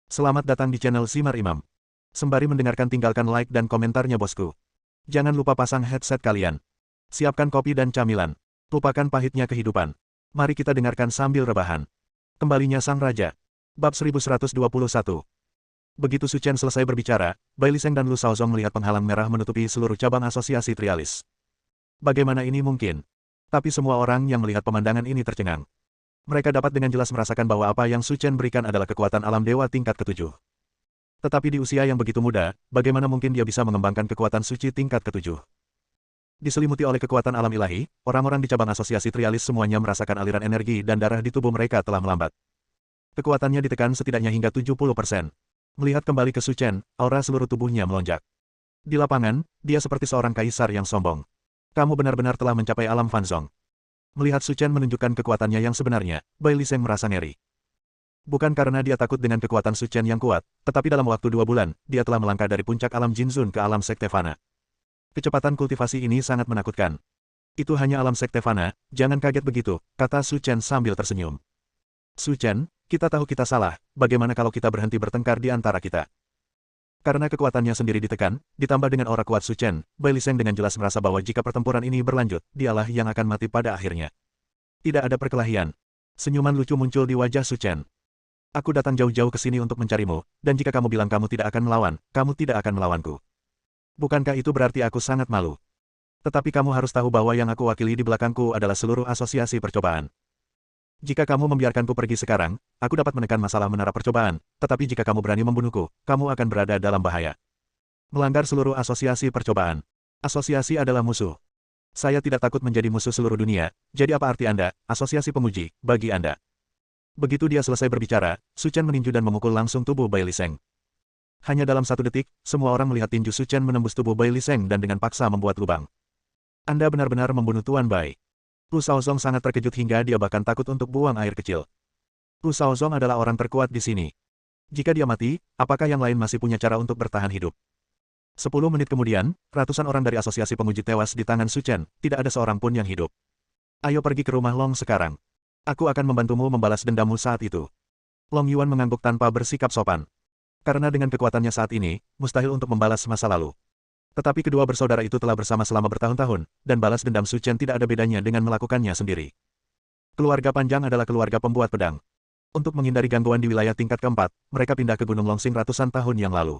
Selamat datang di channel Simar Imam. Sembari mendengarkan tinggalkan like dan komentarnya bosku. Jangan lupa pasang headset kalian. Siapkan kopi dan camilan. Lupakan pahitnya kehidupan. Mari kita dengarkan sambil rebahan. Kembalinya Sang Raja. Bab 1121. Begitu Su Chen selesai berbicara, Bai Liseng dan Lu Shaozong melihat penghalang merah menutupi seluruh cabang asosiasi Trialis. Bagaimana ini mungkin? Tapi semua orang yang melihat pemandangan ini tercengang. Mereka dapat dengan jelas merasakan bahwa apa yang Su Chen berikan adalah kekuatan alam dewa tingkat ketujuh. Tetapi di usia yang begitu muda, bagaimana mungkin dia bisa mengembangkan kekuatan suci tingkat ketujuh? Diselimuti oleh kekuatan alam ilahi, orang-orang di cabang asosiasi Trialis semuanya merasakan aliran energi dan darah di tubuh mereka telah melambat. Kekuatannya ditekan setidaknya hingga 70%. Melihat kembali ke Su Chen, aura seluruh tubuhnya melonjak. Di lapangan, dia seperti seorang kaisar yang sombong. Kamu benar-benar telah mencapai alam Fanzong. Melihat Su Chen menunjukkan kekuatannya yang sebenarnya, Bai Liseng merasa ngeri. Bukan karena dia takut dengan kekuatan Su Chen yang kuat, tetapi dalam waktu 2 bulan, dia telah melangkah dari puncak alam Jinzun ke alam Sekte Fana. Kecepatan kultivasi ini sangat menakutkan. Itu hanya alam Sekte Fana, jangan kaget begitu, kata Su Chen sambil tersenyum. Su Chen, kita tahu kita salah, bagaimana kalau kita berhenti bertengkar di antara kita? Karena kekuatannya sendiri ditekan, ditambah dengan aura kuat Su Chen, Bai Liseng dengan jelas merasa bahwa jika pertempuran ini berlanjut, dialah yang akan mati pada akhirnya. Tidak ada perkelahian. Senyuman lucu muncul di wajah Su Chen. Aku datang jauh-jauh ke sini untuk mencarimu, dan jika kamu bilang kamu tidak akan melawan, kamu tidak akan melawanku. Bukankah itu berarti aku sangat malu? Tetapi kamu harus tahu bahwa yang aku wakili di belakangku adalah seluruh asosiasi percobaan. Jika kamu membiarkanku pergi sekarang, aku dapat menekan masalah menara percobaan, tetapi jika kamu berani membunuhku, kamu akan berada dalam bahaya. Melanggar seluruh asosiasi percobaan. Asosiasi adalah musuh. Saya tidak takut menjadi musuh seluruh dunia, jadi apa arti Anda, asosiasi pemuji, bagi Anda? Begitu dia selesai berbicara, Su Chen meninju dan memukul langsung tubuh Bai Liseng. Hanya dalam 1 detik, semua orang melihat tinju Su Chen menembus tubuh Bai Liseng dan dengan paksa membuat lubang. Anda benar-benar membunuh Tuan Bai. Lu Shaozong sangat terkejut hingga dia bahkan takut untuk buang air kecil. Lu Shaozong adalah orang terkuat di sini. Jika dia mati, apakah yang lain masih punya cara untuk bertahan hidup? 10 menit kemudian, ratusan orang dari asosiasi pemuji tewas di tangan Su Chen, tidak ada seorang pun yang hidup. Ayo pergi ke rumah Long sekarang. Aku akan membantumu membalas dendammu saat itu. Long Yuan mengangguk tanpa bersikap sopan. Karena dengan kekuatannya saat ini, mustahil untuk membalas masa lalu. Tetapi kedua bersaudara itu telah bersama selama bertahun-tahun, dan balas dendam Su Chen tidak ada bedanya dengan melakukannya sendiri. Keluarga Panjang adalah keluarga pembuat pedang. Untuk menghindari gangguan di wilayah tingkat keempat, mereka pindah ke Gunung Longsing ratusan tahun yang lalu.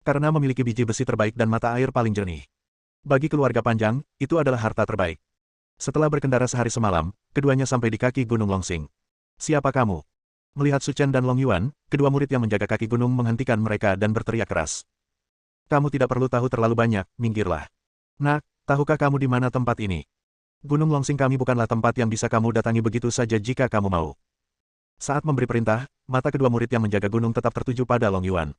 Karena memiliki biji besi terbaik dan mata air paling jernih. Bagi keluarga Panjang, itu adalah harta terbaik. Setelah berkendara sehari semalam, keduanya sampai di kaki Gunung Longsing. Siapa kamu? Melihat Su Chen dan Long Yuan, kedua murid yang menjaga kaki gunung menghentikan mereka dan berteriak keras. Kamu tidak perlu tahu terlalu banyak, minggirlah. Nak, tahukah kamu di mana tempat ini? Gunung Longsing kami bukanlah tempat yang bisa kamu datangi begitu saja jika kamu mau. Saat memberi perintah, mata kedua murid yang menjaga gunung tetap tertuju pada Long Yuan.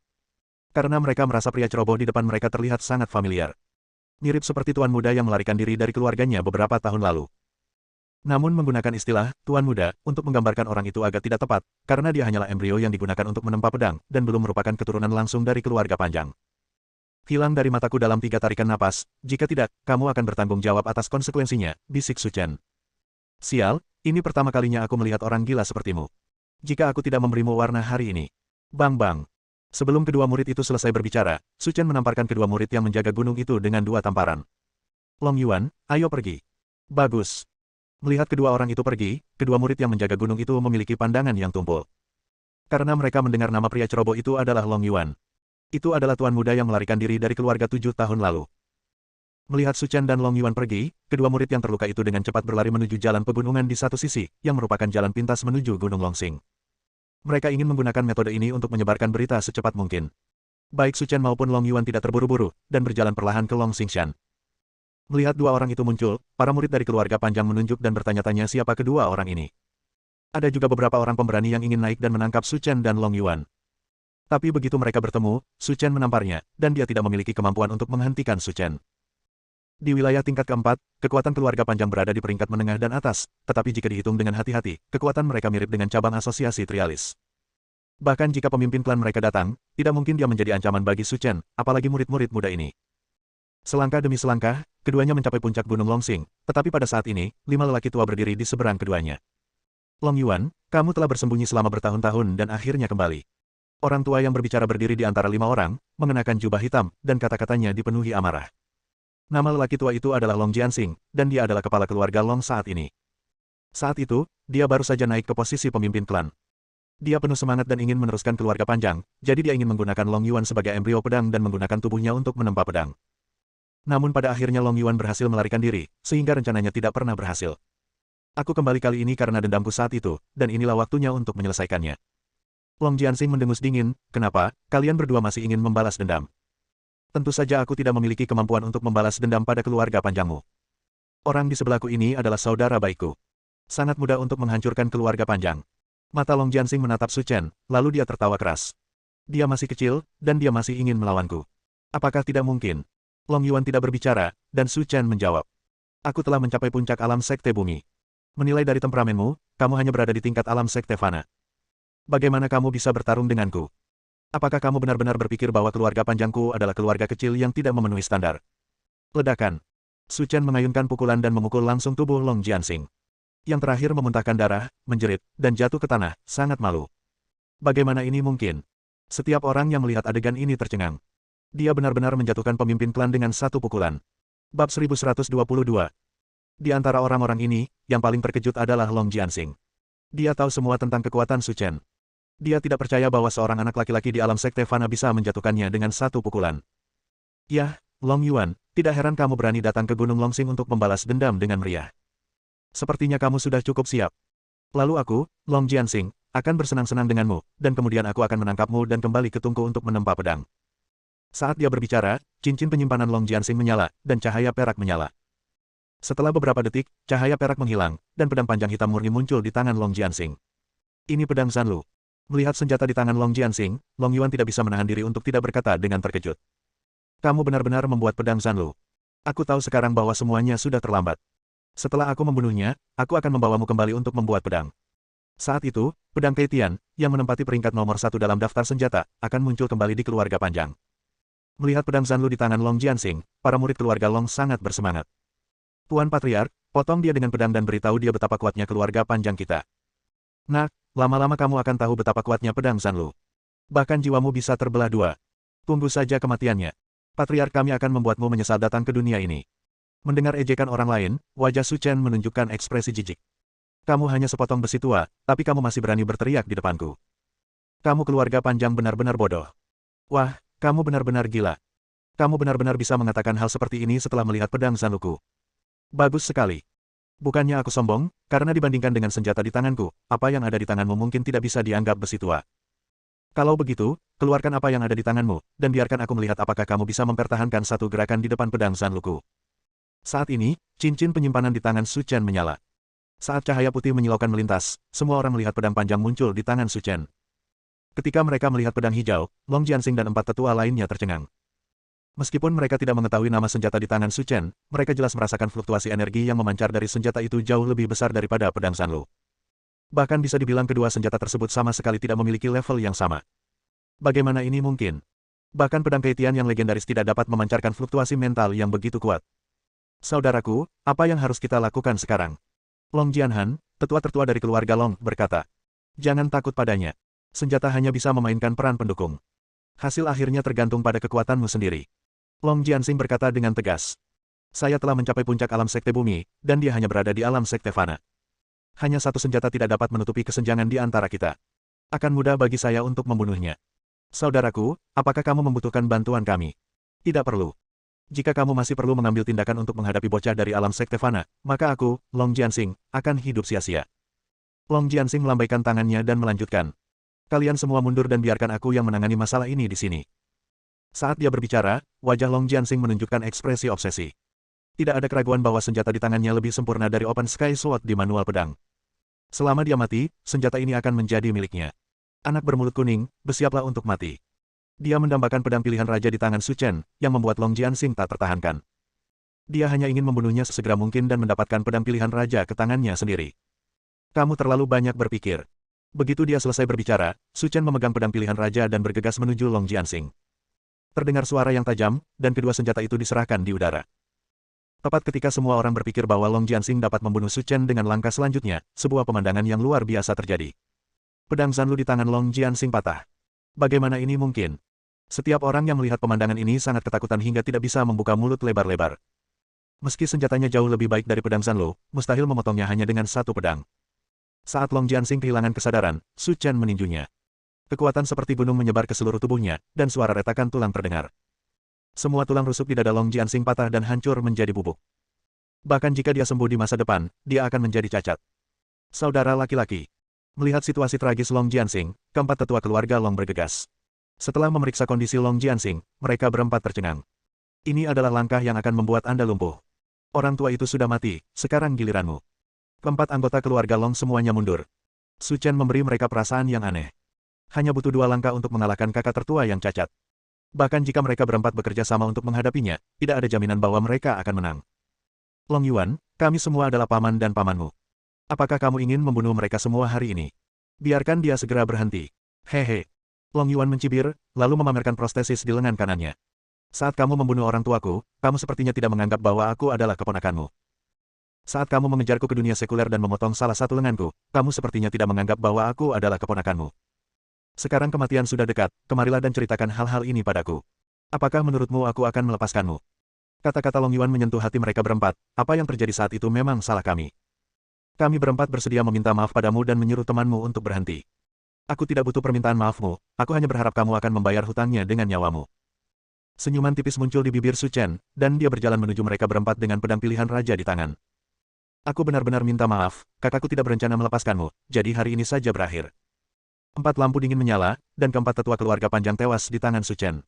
Karena mereka merasa pria ceroboh di depan mereka terlihat sangat familiar. Mirip seperti tuan muda yang melarikan diri dari keluarganya beberapa tahun lalu. Namun menggunakan istilah, tuan muda, untuk menggambarkan orang itu agak tidak tepat, karena dia hanyalah embrio yang digunakan untuk menempa pedang, dan belum merupakan keturunan langsung dari keluarga Panjang. Hilang dari mataku dalam 3 tarikan napas, jika tidak, kamu akan bertanggung jawab atas konsekuensinya, bisik Su Chen. Sial, ini pertama kalinya aku melihat orang gila sepertimu. Jika aku tidak memberimu warna hari ini. Bang bang. Sebelum kedua murid itu selesai berbicara, Su Chen menamparkan kedua murid yang menjaga gunung itu dengan 2 tamparan. Long Yuan, ayo pergi. Bagus. Melihat kedua orang itu pergi, kedua murid yang menjaga gunung itu memiliki pandangan yang tumpul. Karena mereka mendengar nama pria ceroboh itu adalah Long Yuan. Itu adalah tuan muda yang melarikan diri dari keluarga 7 tahun lalu. Melihat Su Chen dan Long Yuan pergi, kedua murid yang terluka itu dengan cepat berlari menuju jalan pegunungan di satu sisi, yang merupakan jalan pintas menuju Gunung Longsing. Mereka ingin menggunakan metode ini untuk menyebarkan berita secepat mungkin. Baik Su Chen maupun Long Yuan tidak terburu-buru, dan berjalan perlahan ke Longxingshan. Melihat 2 orang itu muncul, para murid dari keluarga Panjang menunjuk dan bertanya-tanya siapa kedua orang ini. Ada juga beberapa orang pemberani yang ingin naik dan menangkap Su Chen dan Long Yuan. Tapi begitu mereka bertemu, Su Chen menamparnya, dan dia tidak memiliki kemampuan untuk menghentikan Su Chen. Di wilayah tingkat keempat, kekuatan keluarga Panjang berada di peringkat menengah dan atas, tetapi jika dihitung dengan hati-hati, kekuatan mereka mirip dengan cabang asosiasi Trialis. Bahkan jika pemimpin klan mereka datang, tidak mungkin dia menjadi ancaman bagi Su Chen, apalagi murid-murid muda ini. Selangkah demi selangkah, keduanya mencapai puncak Gunung Longsing, tetapi pada saat ini, 5 lelaki tua berdiri di seberang keduanya. Long Yuan, kamu telah bersembunyi selama bertahun-tahun dan akhirnya kembali. Orang tua yang berbicara berdiri di antara 5 orang, mengenakan jubah hitam, dan kata-katanya dipenuhi amarah. Nama lelaki tua itu adalah Long Jianxing, dan dia adalah kepala keluarga Long saat ini. Saat itu, dia baru saja naik ke posisi pemimpin klan. Dia penuh semangat dan ingin meneruskan keluarga panjang, jadi dia ingin menggunakan Long Yuan sebagai embrio pedang dan menggunakan tubuhnya untuk menempa pedang. Namun pada akhirnya Long Yuan berhasil melarikan diri, sehingga rencananya tidak pernah berhasil. Aku kembali kali ini karena dendamku saat itu, dan inilah waktunya untuk menyelesaikannya. Long Jianxing mendengus dingin, kenapa, kalian berdua masih ingin membalas dendam? Tentu saja aku tidak memiliki kemampuan untuk membalas dendam pada keluarga panjangmu. Orang di sebelahku ini adalah saudara baikku. Sangat mudah untuk menghancurkan keluarga panjang. Mata Long Jianxing menatap Su Chen, lalu dia tertawa keras. Dia masih kecil, dan dia masih ingin melawanku. Apakah tidak mungkin? Long Yuan tidak berbicara, dan Su Chen menjawab. Aku telah mencapai puncak alam sekte bumi. Menilai dari temperamenmu, kamu hanya berada di tingkat alam sekte fana. Bagaimana kamu bisa bertarung denganku? Apakah kamu benar-benar berpikir bahwa keluarga panjangku adalah keluarga kecil yang tidak memenuhi standar? Ledakan. Su Chen mengayunkan pukulan dan memukul langsung tubuh Long Jianxing. Yang terakhir memuntahkan darah, menjerit, dan jatuh ke tanah, sangat malu. Bagaimana ini mungkin? Setiap orang yang melihat adegan ini tercengang. Dia benar-benar menjatuhkan pemimpin klan dengan satu pukulan. Bab 1122. Di antara orang-orang ini, yang paling terkejut adalah Long Jianxing. Dia tahu semua tentang kekuatan Su Chen. Dia tidak percaya bahwa seorang anak laki-laki di alam sekte fana bisa menjatuhkannya dengan satu pukulan. Yah, Long Yuan, tidak heran kamu berani datang ke Gunung Longsing untuk membalas dendam dengan meriah. Sepertinya kamu sudah cukup siap. Lalu aku, Long Jianxing, akan bersenang-senang denganmu, dan kemudian aku akan menangkapmu dan kembali ke tungku untuk menempa pedang. Saat dia berbicara, cincin penyimpanan Long Jianxing menyala, dan cahaya perak menyala. Setelah beberapa detik, cahaya perak menghilang, dan pedang panjang hitam murni muncul di tangan Long Jianxing. Ini pedang Zanlu. Melihat senjata di tangan Long Jianxing, Long Yuan tidak bisa menahan diri untuk tidak berkata dengan terkejut. Kamu benar-benar membuat pedang Zanlu. Aku tahu sekarang bahwa semuanya sudah terlambat. Setelah aku membunuhnya, aku akan membawamu kembali untuk membuat pedang. Saat itu, pedang Keitian, yang menempati peringkat nomor 1 dalam daftar senjata, akan muncul kembali di keluarga panjang. Melihat pedang Zanlu di tangan Long Jianxing, para murid keluarga Long sangat bersemangat. Tuan Patriark, potong dia dengan pedang dan beritahu dia betapa kuatnya keluarga panjang kita. Nak, lama-lama kamu akan tahu betapa kuatnya pedang Zanlu. Bahkan jiwamu bisa terbelah dua. Tunggu saja kematiannya. Patriark kami akan membuatmu menyesal datang ke dunia ini. Mendengar ejekan orang lain, wajah Su Chen menunjukkan ekspresi jijik. Kamu hanya sepotong besi tua, tapi kamu masih berani berteriak di depanku. Kamu keluarga panjang benar-benar bodoh. Wah, kamu benar-benar gila. Kamu benar-benar bisa mengatakan hal seperti ini setelah melihat pedang Zanluku. Bagus sekali. Bukannya aku sombong, karena dibandingkan dengan senjata di tanganku, apa yang ada di tanganmu mungkin tidak bisa dianggap besi tua. Kalau begitu, keluarkan apa yang ada di tanganmu, dan biarkan aku melihat apakah kamu bisa mempertahankan satu gerakan di depan pedang Zanluku. Saat ini, cincin penyimpanan di tangan Su Chen menyala. Saat cahaya putih menyilaukan melintas, semua orang melihat pedang panjang muncul di tangan Su Chen. Ketika mereka melihat pedang hijau, Long Jianxing dan 4 tetua lainnya tercengang. Meskipun mereka tidak mengetahui nama senjata di tangan Su Chen, mereka jelas merasakan fluktuasi energi yang memancar dari senjata itu jauh lebih besar daripada pedang Zanlu. Bahkan bisa dibilang kedua senjata tersebut sama sekali tidak memiliki level yang sama. Bagaimana ini mungkin? Bahkan pedang Keitian yang legendaris tidak dapat memancarkan fluktuasi mental yang begitu kuat. Saudaraku, apa yang harus kita lakukan sekarang? Long Jianhan, tetua-tetua dari keluarga Long, berkata. Jangan takut padanya. Senjata hanya bisa memainkan peran pendukung. Hasil akhirnya tergantung pada kekuatanmu sendiri. Long Jianxing berkata dengan tegas. Saya telah mencapai puncak alam sekte bumi, dan dia hanya berada di alam sekte fana. Hanya satu senjata tidak dapat menutupi kesenjangan di antara kita. Akan mudah bagi saya untuk membunuhnya. Saudaraku, apakah kamu membutuhkan bantuan kami? Tidak perlu. Jika kamu masih perlu mengambil tindakan untuk menghadapi bocah dari alam sekte fana, maka aku, Long Jianxing, akan hidup sia-sia. Long Jianxing melambaikan tangannya dan melanjutkan. Kalian semua mundur dan biarkan aku yang menangani masalah ini di sini. Saat dia berbicara, wajah Long Jianxing menunjukkan ekspresi obsesi. Tidak ada keraguan bahwa senjata di tangannya lebih sempurna dari Open Sky Sword di manual pedang. Selama dia mati, senjata ini akan menjadi miliknya. Anak bermulut kuning, bersiaplah untuk mati. Dia mendambakan pedang pilihan raja di tangan Su Chen, yang membuat Long Jianxing tak tertahankan. Dia hanya ingin membunuhnya sesegera mungkin dan mendapatkan pedang pilihan raja ke tangannya sendiri. Kamu terlalu banyak berpikir. Begitu dia selesai berbicara, Su Chen memegang pedang pilihan raja dan bergegas menuju Long Jianxing. Terdengar suara yang tajam, dan kedua senjata itu diserahkan di udara. Tepat ketika semua orang berpikir bahwa Long Jianxing dapat membunuh Su Chen dengan langkah selanjutnya, sebuah pemandangan yang luar biasa terjadi. Pedang Zanlu di tangan Long Jianxing patah. Bagaimana ini mungkin? Setiap orang yang melihat pemandangan ini sangat ketakutan hingga tidak bisa membuka mulut lebar-lebar. Meski senjatanya jauh lebih baik dari pedang Zanlo, mustahil memotongnya hanya dengan satu pedang. Saat Long Jianxing kehilangan kesadaran, Su Chen meninjunya. Kekuatan seperti gunung menyebar ke seluruh tubuhnya, dan suara retakan tulang terdengar. Semua tulang rusuk di dada Long Jianxing patah dan hancur menjadi bubuk. Bahkan jika dia sembuh di masa depan, dia akan menjadi cacat. Saudara laki-laki. Melihat situasi tragis Long Jianxing, keempat tetua keluarga Long bergegas. Setelah memeriksa kondisi Long Jianxing, mereka berempat tercengang. Ini adalah langkah yang akan membuat Anda lumpuh. Orang tua itu sudah mati, sekarang giliranmu. Keempat anggota keluarga Long semuanya mundur. Su Chen memberi mereka perasaan yang aneh. Hanya butuh 2 langkah untuk mengalahkan kakak tertua yang cacat. Bahkan jika mereka berempat bekerja sama untuk menghadapinya, tidak ada jaminan bahwa mereka akan menang. Long Yuan, kami semua adalah paman dan pamanmu. Apakah kamu ingin membunuh mereka semua hari ini? Biarkan dia segera berhenti. Hehe. Long Yuan mencibir, lalu memamerkan prostesis di lengan kanannya. Saat kamu membunuh orang tuaku, kamu sepertinya tidak menganggap bahwa aku adalah keponakanmu. Saat kamu mengejarku ke dunia sekuler dan memotong salah satu lenganku, kamu sepertinya tidak menganggap bahwa aku adalah keponakanmu. Sekarang kematian sudah dekat, kemarilah dan ceritakan hal-hal ini padaku. Apakah menurutmu aku akan melepaskanmu? Kata-kata Long Yuan menyentuh hati mereka berempat, apa yang terjadi saat itu memang salah kami. Kami berempat bersedia meminta maaf padamu dan menyuruh temanmu untuk berhenti. Aku tidak butuh permintaan maafmu, aku hanya berharap kamu akan membayar hutangnya dengan nyawamu. Senyuman tipis muncul di bibir Su Chen, dan dia berjalan menuju mereka berempat dengan pedang pilihan raja di tangan. Aku benar-benar minta maaf, kakakku tidak berencana melepaskanmu, jadi hari ini saja berakhir. 4 lampu dingin menyala, dan keempat tetua keluarga panjang tewas di tangan Su Chen.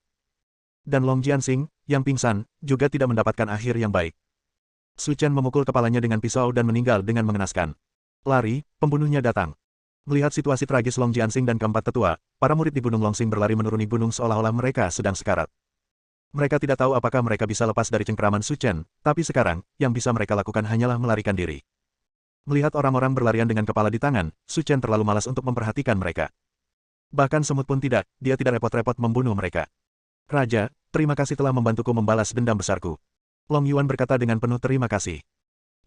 Dan Long Jianxing, yang pingsan, juga tidak mendapatkan akhir yang baik. Su Chen memukul kepalanya dengan pisau dan meninggal dengan mengenaskan. Lari, pembunuhnya datang. Melihat situasi tragis Long Jianxing dan keempat tetua, para murid di Gunung Longsing berlari menuruni gunung seolah-olah mereka sedang sekarat. Mereka tidak tahu apakah mereka bisa lepas dari cengkeraman Su Chen, tapi sekarang, yang bisa mereka lakukan hanyalah melarikan diri. Melihat orang-orang berlarian dengan kepala di tangan, Su Chen terlalu malas untuk memperhatikan mereka. Bahkan semut pun tidak, dia tidak repot-repot membunuh mereka. Raja, terima kasih telah membantuku membalas dendam besarku. Long Yuan berkata dengan penuh terima kasih.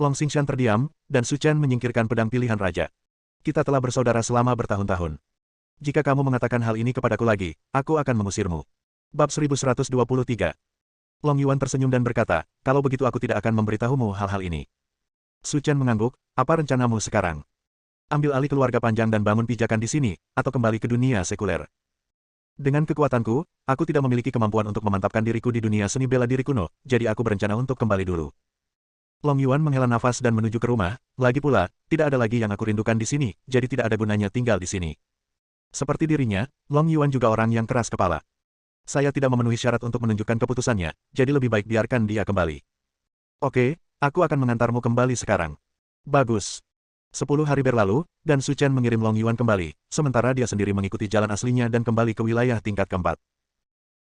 Long Xingshan terdiam, dan Su Chen menyingkirkan pedang pilihan raja. Kita telah bersaudara selama bertahun-tahun. Jika kamu mengatakan hal ini kepadaku lagi, aku akan mengusirmu. Bab 1123. Long Yuan tersenyum dan berkata, kalau begitu aku tidak akan memberitahumu hal-hal ini. Su Chen mengangguk, apa rencanamu sekarang? Ambil alih keluarga panjang dan bangun pijakan di sini, atau kembali ke dunia sekuler. Dengan kekuatanku, aku tidak memiliki kemampuan untuk memantapkan diriku di dunia seni bela diri kuno, jadi aku berencana untuk kembali dulu. Long Yuan menghela nafas dan menuju ke rumah, lagi pula, tidak ada lagi yang aku rindukan di sini, jadi tidak ada gunanya tinggal di sini. Seperti dirinya, Long Yuan juga orang yang keras kepala. Saya tidak memenuhi syarat untuk menunjukkan keputusannya, jadi lebih baik biarkan dia kembali. Oke, aku akan mengantarmu kembali sekarang. Bagus. 10 hari berlalu, dan Su Chen mengirim Long Yuan kembali, sementara dia sendiri mengikuti jalan aslinya dan kembali ke wilayah tingkat keempat.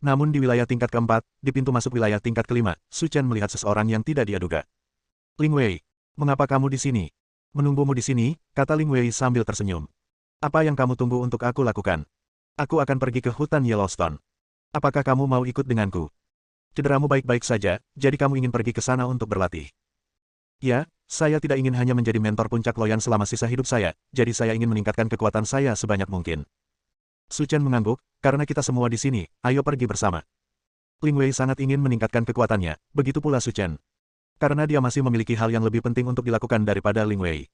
Namun di wilayah tingkat keempat, di pintu masuk wilayah tingkat kelima, Su Chen melihat seseorang yang tidak dia duga. Ling Wei, mengapa kamu di sini? Menunggumu di sini, kata Ling Wei sambil tersenyum. Apa yang kamu tunggu untuk aku lakukan? Aku akan pergi ke hutan Yellowstone. Apakah kamu mau ikut denganku? Cederamu baik-baik saja, jadi kamu ingin pergi ke sana untuk berlatih. Ya, saya tidak ingin hanya menjadi mentor puncak Loyan selama sisa hidup saya, jadi saya ingin meningkatkan kekuatan saya sebanyak mungkin. Su Chen mengangguk, karena kita semua di sini, ayo pergi bersama. Ling Wei sangat ingin meningkatkan kekuatannya, begitu pula Su Chen. Karena dia masih memiliki hal yang lebih penting untuk dilakukan daripada Ling Wei.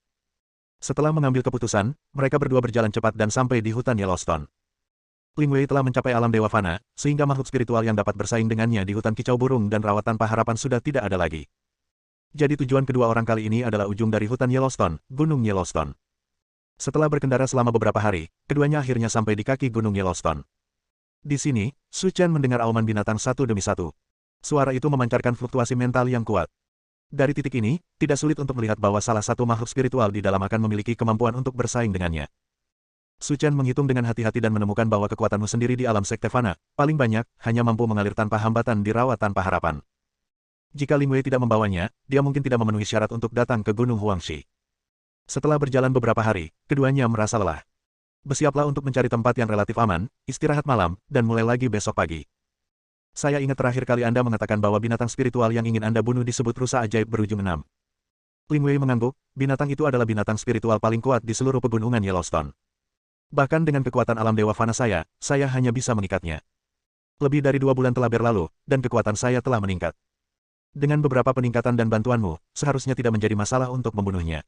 Setelah mengambil keputusan, mereka berdua berjalan cepat dan sampai di hutan Yellowstone. Ling Wei telah mencapai alam Dewa Fana, sehingga makhluk spiritual yang dapat bersaing dengannya di hutan kicau burung dan rawa tanpa harapan sudah tidak ada lagi. Jadi tujuan kedua orang kali ini adalah ujung dari hutan Yellowstone, Gunung Yellowstone. Setelah berkendara selama beberapa hari, keduanya akhirnya sampai di kaki Gunung Yellowstone. Di sini, Su Chen mendengar auman binatang satu demi satu. Suara itu memancarkan fluktuasi mental yang kuat. Dari titik ini, tidak sulit untuk melihat bahwa salah satu makhluk spiritual di dalam akan memiliki kemampuan untuk bersaing dengannya. Su Chen menghitung dengan hati-hati dan menemukan bahwa kekuatanmu sendiri di alam Sekte Fana, paling banyak, hanya mampu mengalir tanpa hambatan di rawa tanpa harapan. Jika Ling Wei tidak membawanya, dia mungkin tidak memenuhi syarat untuk datang ke Gunung Huangshi. Setelah berjalan beberapa hari, keduanya merasa lelah. Bersiaplah untuk mencari tempat yang relatif aman, istirahat malam, dan mulai lagi besok pagi. Saya ingat terakhir kali Anda mengatakan bahwa binatang spiritual yang ingin Anda bunuh disebut rusa ajaib berujung 6. Ling Wei mengangguk, binatang itu adalah binatang spiritual paling kuat di seluruh pegunungan Yellowstone. Bahkan dengan kekuatan alam Dewa Fana saya hanya bisa mengikatnya. Lebih dari 2 bulan telah berlalu, dan kekuatan saya telah meningkat. Dengan beberapa peningkatan dan bantuanmu, seharusnya tidak menjadi masalah untuk membunuhnya.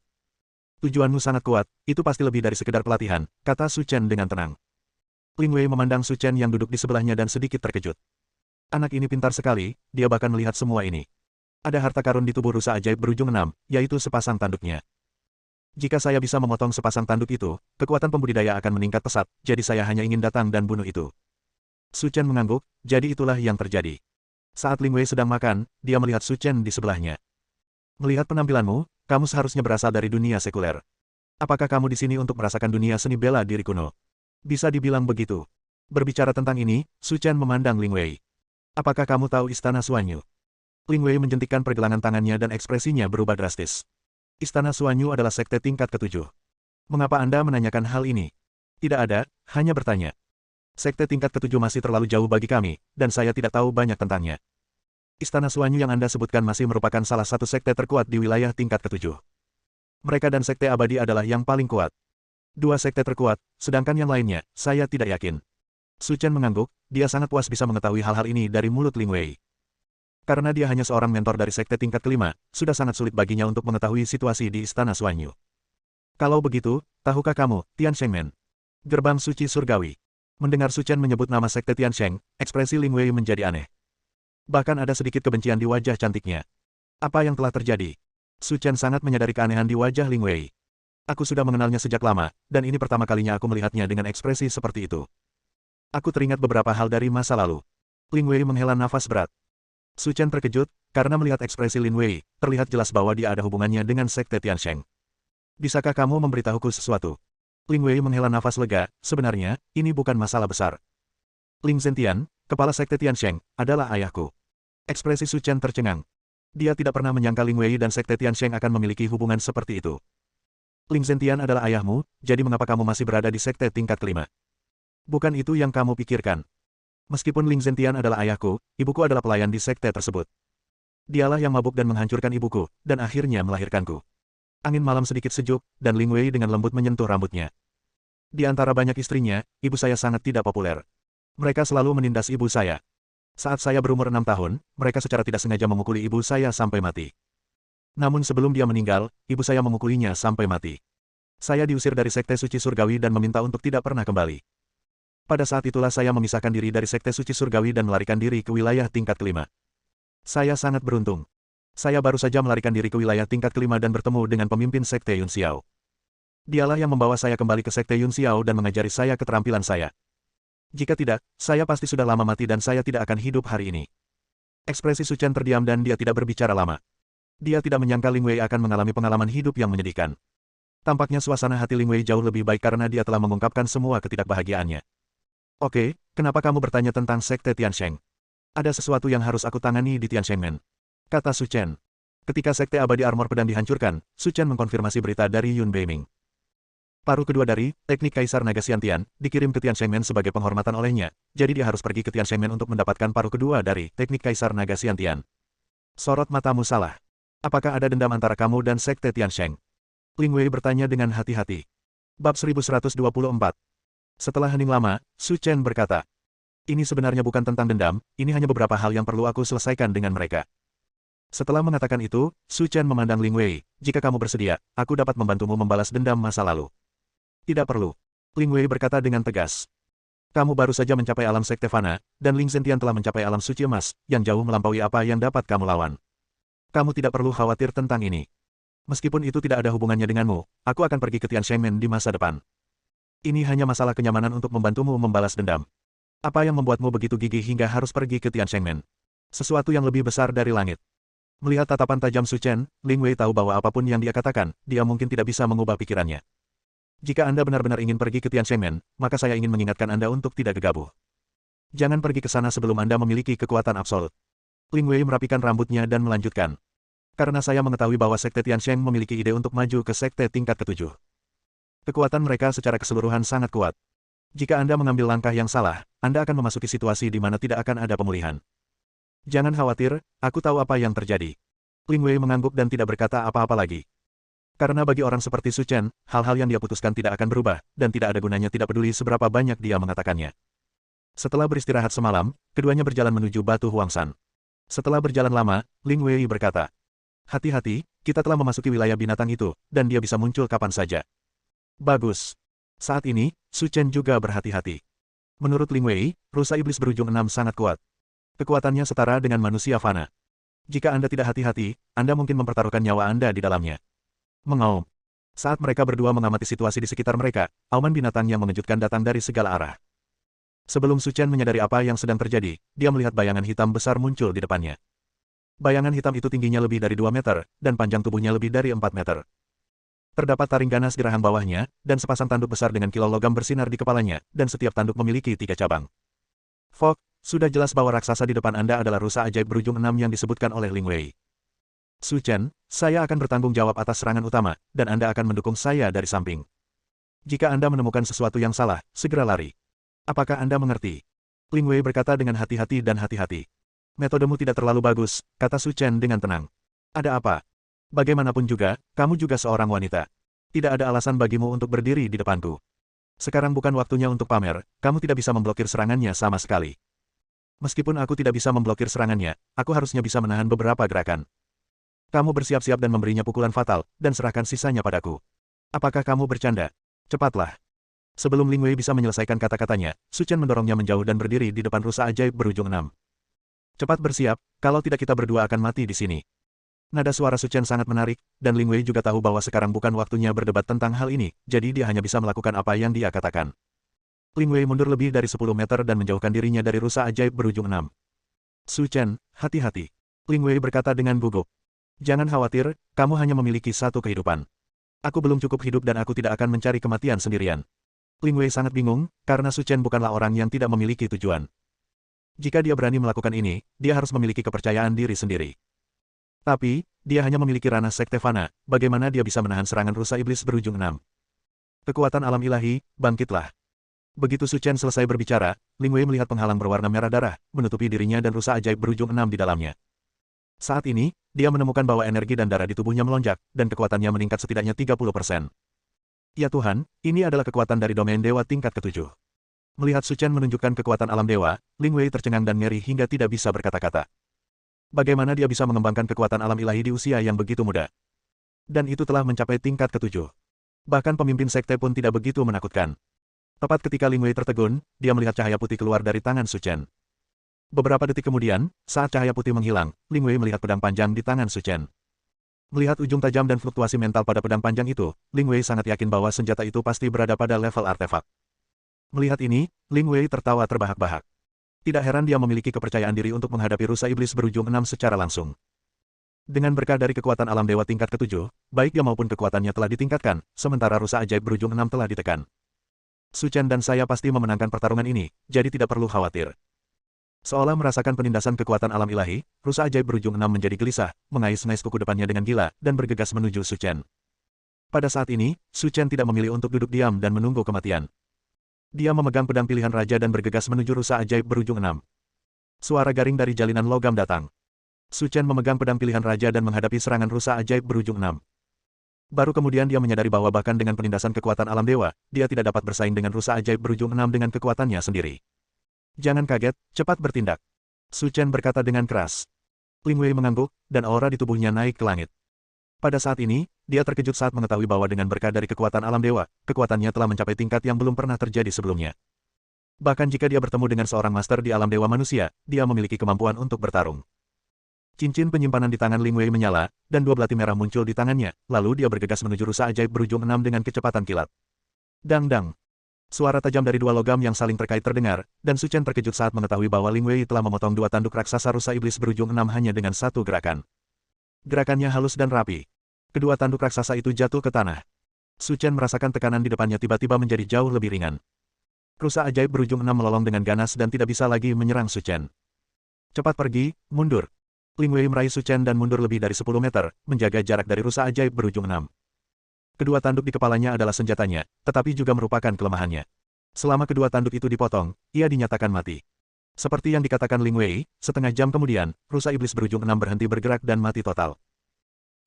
Tujuanmu sangat kuat, itu pasti lebih dari sekedar pelatihan, kata Su Chen dengan tenang. Lin Wei memandang Su Chen yang duduk di sebelahnya dan sedikit terkejut. Anak ini pintar sekali, dia bahkan melihat semua ini. Ada harta karun di tubuh rusa ajaib berujung 6, yaitu sepasang tanduknya. Jika saya bisa memotong sepasang tanduk itu, kekuatan pembudidaya akan meningkat pesat, jadi saya hanya ingin datang dan bunuh itu. Su Chen mengangguk, jadi itulah yang terjadi. Saat Lin Wei sedang makan, dia melihat Su Chen di sebelahnya. Melihat penampilanmu, kamu seharusnya berasal dari dunia sekuler. Apakah kamu di sini untuk merasakan dunia seni bela diri kuno? Bisa dibilang begitu. Berbicara tentang ini, Su Chen memandang Lin Wei. Apakah kamu tahu Istana Suanyu? Lin Wei menjentikkan pergelangan tangannya dan ekspresinya berubah drastis. Istana Suanyu adalah sekte tingkat ke-7. Mengapa Anda menanyakan hal ini? Tidak ada, hanya bertanya. Sekte tingkat ke-7 masih terlalu jauh bagi kami, dan saya tidak tahu banyak tentangnya. Istana Suanyu yang Anda sebutkan masih merupakan salah satu sekte terkuat di wilayah tingkat ke-7. Mereka dan sekte abadi adalah yang paling kuat. 2 sekte terkuat, sedangkan yang lainnya, saya tidak yakin. Su Chen mengangguk, dia sangat puas bisa mengetahui hal-hal ini dari mulut Lin Wei. Karena dia hanya seorang mentor dari sekte tingkat ke-5, sudah sangat sulit baginya untuk mengetahui situasi di Istana Suanyu. Kalau begitu, tahukah kamu, Tianshengmen? Gerbang Suci Surgawi. Mendengar Su Chen menyebut nama sekte Tiansheng, ekspresi Lin Wei menjadi aneh. Bahkan ada sedikit kebencian di wajah cantiknya. Apa yang telah terjadi? Su Chen sangat menyadari keanehan di wajah Lin Wei. Aku sudah mengenalnya sejak lama, dan ini pertama kalinya aku melihatnya dengan ekspresi seperti itu. Aku teringat beberapa hal dari masa lalu. Lin Wei menghela nafas berat. Su Chen terkejut, karena melihat ekspresi Lin Wei, terlihat jelas bahwa dia ada hubungannya dengan sekte Tiansheng. Bisakah kamu memberitahuku sesuatu? Lin Wei menghela nafas lega, sebenarnya, ini bukan masalah besar. Ling Zentian, kepala sekte Tiansheng, adalah ayahku. Ekspresi Su Chen tercengang. Dia tidak pernah menyangka Lin Wei dan sekte Tiansheng akan memiliki hubungan seperti itu. Ling Zentian adalah ayahmu, jadi mengapa kamu masih berada di sekte tingkat ke-5? Bukan itu yang kamu pikirkan. Meskipun Ling Zentian adalah ayahku, ibuku adalah pelayan di sekte tersebut. Dialah yang mabuk dan menghancurkan ibuku, dan akhirnya melahirkanku. Angin malam sedikit sejuk, dan Lin Wei dengan lembut menyentuh rambutnya. Di antara banyak istrinya, ibu saya sangat tidak populer. Mereka selalu menindas ibu saya. Saat saya berumur 6 tahun, mereka secara tidak sengaja memukuli ibu saya sampai mati. Namun sebelum dia meninggal, ibu saya memukulinya sampai mati. Saya diusir dari sekte suci surgawi dan meminta untuk tidak pernah kembali. Pada saat itulah saya memisahkan diri dari sekte suci surgawi dan melarikan diri ke wilayah tingkat ke-5. Saya sangat beruntung. Saya baru saja melarikan diri ke wilayah tingkat ke-5 dan bertemu dengan pemimpin sekte Yun Xiao. Dialah yang membawa saya kembali ke sekte Yun Xiao dan mengajari saya keterampilan saya. Jika tidak, saya pasti sudah lama mati dan saya tidak akan hidup hari ini. Ekspresi Su Chen terdiam dan dia tidak berbicara lama. Dia tidak menyangka Lin Wei akan mengalami pengalaman hidup yang menyedihkan. Tampaknya suasana hati Lin Wei jauh lebih baik karena dia telah mengungkapkan semua ketidakbahagiaannya. Oke, kenapa kamu bertanya tentang sekte Tiansheng? Ada sesuatu yang harus aku tangani di Tianshengmen, kata Su Chen. Ketika sekte abadi armor pedang dihancurkan, Su Chen mengkonfirmasi berita dari Yun Beiming. Paruh kedua dari teknik Kaisar Naga Xiantian dikirim ke Tianshengmen sebagai penghormatan olehnya, jadi dia harus pergi ke Tianshengmen untuk mendapatkan paruh kedua dari teknik Kaisar Naga Xiantian. Sorot matamu salah. Apakah ada dendam antara kamu dan sekte Tiansheng? Lin Wei bertanya dengan hati-hati. Bab 1124. Setelah hening lama, Su Chen berkata, ini sebenarnya bukan tentang dendam, ini hanya beberapa hal yang perlu aku selesaikan dengan mereka. Setelah mengatakan itu, Su Chen memandang Lin Wei, jika kamu bersedia, aku dapat membantumu membalas dendam masa lalu. Tidak perlu. Lin Wei berkata dengan tegas. Kamu baru saja mencapai alam sekte Fana, dan Ling Zentian telah mencapai alam suci emas, yang jauh melampaui apa yang dapat kamu lawan. Kamu tidak perlu khawatir tentang ini. Meskipun itu tidak ada hubungannya denganmu, aku akan pergi ke Tianshengmen di masa depan. Ini hanya masalah kenyamanan untuk membantumu membalas dendam. Apa yang membuatmu begitu gigih hingga harus pergi ke Tianshengmen? Sesuatu yang lebih besar dari langit. Melihat tatapan tajam Su Chen, Lin Wei tahu bahwa apapun yang dia katakan, dia mungkin tidak bisa mengubah pikirannya. Jika Anda benar-benar ingin pergi ke Tianshengmen, maka saya ingin mengingatkan Anda untuk tidak gegabah. Jangan pergi ke sana sebelum Anda memiliki kekuatan absolut. Lin Wei merapikan rambutnya dan melanjutkan. Karena saya mengetahui bahwa sekte Tiansheng memiliki ide untuk maju ke sekte tingkat ke-7. Kekuatan mereka secara keseluruhan sangat kuat. Jika Anda mengambil langkah yang salah, Anda akan memasuki situasi di mana tidak akan ada pemulihan. Jangan khawatir, aku tahu apa yang terjadi. Lin Wei mengangguk dan tidak berkata apa-apa lagi. Karena bagi orang seperti Su Chen, hal-hal yang dia putuskan tidak akan berubah, dan tidak ada gunanya tidak peduli seberapa banyak dia mengatakannya. Setelah beristirahat semalam, keduanya berjalan menuju Batu Huangshan. Setelah berjalan lama, Ling Wei berkata, "Hati-hati, kita telah memasuki wilayah binatang itu, dan dia bisa muncul kapan saja." Bagus. Saat ini, Su Chen juga berhati-hati. Menurut Ling Wei, rusa iblis berujung 6 sangat kuat. Kekuatannya setara dengan manusia fana. Jika Anda tidak hati-hati, Anda mungkin mempertaruhkan nyawa Anda di dalamnya. Mengaum. Saat mereka berdua mengamati situasi di sekitar mereka, auman binatang yang mengejutkan datang dari segala arah. Sebelum Su Chen menyadari apa yang sedang terjadi, dia melihat bayangan hitam besar muncul di depannya. Bayangan hitam itu tingginya lebih dari 2 meter, dan panjang tubuhnya lebih dari 4 meter. Terdapat taring ganas di rahang bawahnya, dan sepasang tanduk besar dengan kilau logam bersinar di kepalanya, dan setiap tanduk memiliki 3 cabang. Fok, sudah jelas bahwa raksasa di depan Anda adalah rusa ajaib berujung 6 yang disebutkan oleh Ling Wei. Su Chen, saya akan bertanggung jawab atas serangan utama, dan Anda akan mendukung saya dari samping. Jika Anda menemukan sesuatu yang salah, segera lari. Apakah Anda mengerti? Ling Wei berkata dengan hati-hati dan hati-hati. Metodemu tidak terlalu bagus, kata Su Chen dengan tenang. Ada apa? Bagaimanapun juga, kamu juga seorang wanita. Tidak ada alasan bagimu untuk berdiri di depanku. Sekarang bukan waktunya untuk pamer, kamu tidak bisa memblokir serangannya sama sekali. Meskipun aku tidak bisa memblokir serangannya, aku harusnya bisa menahan beberapa gerakan. Kamu bersiap-siap dan memberinya pukulan fatal, dan serahkan sisanya padaku. Apakah kamu bercanda? Cepatlah. Sebelum Ling Wei bisa menyelesaikan kata-katanya, Su Chen mendorongnya menjauh dan berdiri di depan rusa ajaib berujung 6. Cepat bersiap, kalau tidak kita berdua akan mati di sini. Nada suara Su Chen sangat menarik, dan Ling Wei juga tahu bahwa sekarang bukan waktunya berdebat tentang hal ini, jadi dia hanya bisa melakukan apa yang dia katakan. Ling Wei mundur lebih dari 10 meter dan menjauhkan dirinya dari rusa ajaib berujung 6. Su Chen, hati-hati. Ling Wei berkata dengan gugup. Jangan khawatir, kamu hanya memiliki satu kehidupan. Aku belum cukup hidup dan aku tidak akan mencari kematian sendirian. Ling Wei sangat bingung, karena Su Chen bukanlah orang yang tidak memiliki tujuan. Jika dia berani melakukan ini, dia harus memiliki kepercayaan diri sendiri. Tapi, dia hanya memiliki ranah sekte fana, bagaimana dia bisa menahan serangan rusa iblis berujung 6. Kekuatan alam ilahi, bangkitlah. Begitu Su Chen selesai berbicara, Ling Wei melihat penghalang berwarna merah darah, menutupi dirinya dan rusa ajaib berujung 6 di dalamnya. Saat ini, dia menemukan bahwa energi dan darah di tubuhnya melonjak, dan kekuatannya meningkat setidaknya 30%. Ya Tuhan, ini adalah kekuatan dari domain dewa tingkat ke-7. Melihat Su Chen menunjukkan kekuatan alam dewa, Ling Wei tercengang dan ngeri hingga tidak bisa berkata-kata. Bagaimana dia bisa mengembangkan kekuatan alam ilahi di usia yang begitu muda? Dan itu telah mencapai tingkat ke-7. Bahkan pemimpin sekte pun tidak begitu menakutkan. Tepat ketika Ling Wei tertegun, dia melihat cahaya putih keluar dari tangan Su Chen. Beberapa detik kemudian, saat cahaya putih menghilang, Ling Wei melihat pedang panjang di tangan Su Chen. Melihat ujung tajam dan fluktuasi mental pada pedang panjang itu, Ling Wei sangat yakin bahwa senjata itu pasti berada pada level artefak. Melihat ini, Ling Wei tertawa terbahak-bahak. Tidak heran dia memiliki kepercayaan diri untuk menghadapi rusa iblis berujung 6 secara langsung. Dengan berkah dari kekuatan alam dewa tingkat ke-7, baik dia maupun kekuatannya telah ditingkatkan, sementara rusa ajaib berujung 6 telah ditekan. Su Chen dan saya pasti memenangkan pertarungan ini, jadi tidak perlu khawatir. Seolah merasakan penindasan kekuatan alam ilahi, rusa ajaib berujung 6 menjadi gelisah, mengais-ngais kuku depannya dengan gila, dan bergegas menuju Su Chen. Pada saat ini, Su Chen tidak memilih untuk duduk diam dan menunggu kematian. Dia memegang pedang pilihan raja dan bergegas menuju rusa ajaib berujung 6. Suara garing dari jalinan logam datang. Su Chen memegang pedang pilihan raja dan menghadapi serangan rusa ajaib berujung 6. Baru kemudian dia menyadari bahwa bahkan dengan penindasan kekuatan alam dewa, dia tidak dapat bersaing dengan rusa ajaib berujung 6 dengan kekuatannya sendiri. Jangan kaget, cepat bertindak. Su Chen berkata dengan keras. Ling Wei mengangguk, dan aura di tubuhnya naik ke langit. Pada saat ini, dia terkejut saat mengetahui bahwa dengan berkah dari kekuatan alam dewa, kekuatannya telah mencapai tingkat yang belum pernah terjadi sebelumnya. Bahkan jika dia bertemu dengan seorang master di alam dewa manusia, dia memiliki kemampuan untuk bertarung. Cincin penyimpanan di tangan Ling Wei menyala, dan 2 belati merah muncul di tangannya, lalu dia bergegas menuju rusa ajaib berujung 6 dengan kecepatan kilat. Dang-dang. Suara tajam dari 2 logam yang saling terkait terdengar, dan Su Chen terkejut saat mengetahui bahwa Ling Wei telah memotong 2 tanduk raksasa rusa iblis berujung 6 hanya dengan satu gerakan. Gerakannya halus dan rapi. Kedua tanduk raksasa itu jatuh ke tanah. Su Chen merasakan tekanan di depannya tiba-tiba menjadi jauh lebih ringan. Rusa ajaib berujung 6 melolong dengan ganas dan tidak bisa lagi menyerang Su Chen. Cepat pergi, mundur. Ling Wei meraih Su Chen dan mundur lebih dari 10 meter, menjaga jarak dari rusa ajaib berujung 6. Kedua tanduk di kepalanya adalah senjatanya, tetapi juga merupakan kelemahannya. Selama kedua tanduk itu dipotong, ia dinyatakan mati. Seperti yang dikatakan Ling Wei, setengah jam kemudian, rusa iblis berujung 6 berhenti bergerak dan mati total.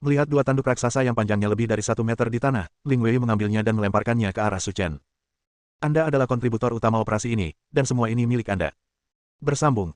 Melihat dua tanduk raksasa yang panjangnya lebih dari 1 meter di tanah, Ling Wei mengambilnya dan melemparkannya ke arah Su Chen. Anda adalah kontributor utama operasi ini, dan semua ini milik Anda. Bersambung.